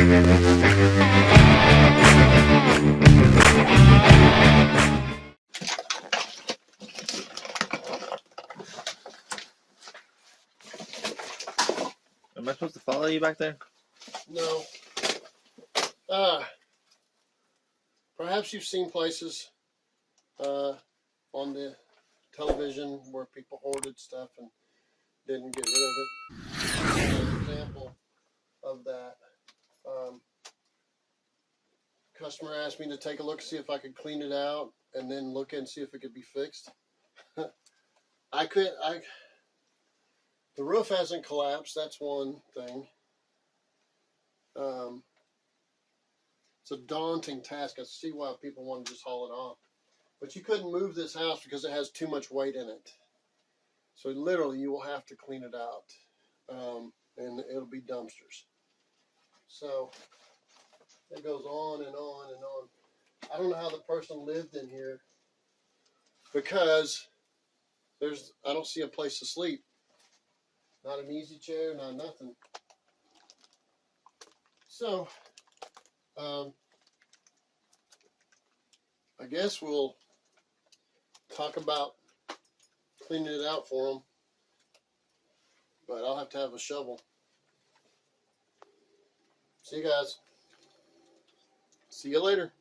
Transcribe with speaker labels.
Speaker 1: Am I supposed to follow you back there?
Speaker 2: No. Perhaps you've seen places on the television where people hoarded stuff and didn't get rid of it. An example of that. Customer asked me to take a look, see if I could clean it out, and then look and see if it could be fixed. The roof hasn't collapsed. That's one thing. It's a daunting task. I see why people want to just haul it off. But you couldn't move this house because it has too much weight in it. So literally you will have to clean it out. And it'll be dumpsters. So it goes on and on and on. I don't know how the person lived in here because I don't see a place to sleep. Not an easy chair, not nothing. So, I guess we'll talk about cleaning it out for them, but I'll have to have a shovel. See you guys. See you later.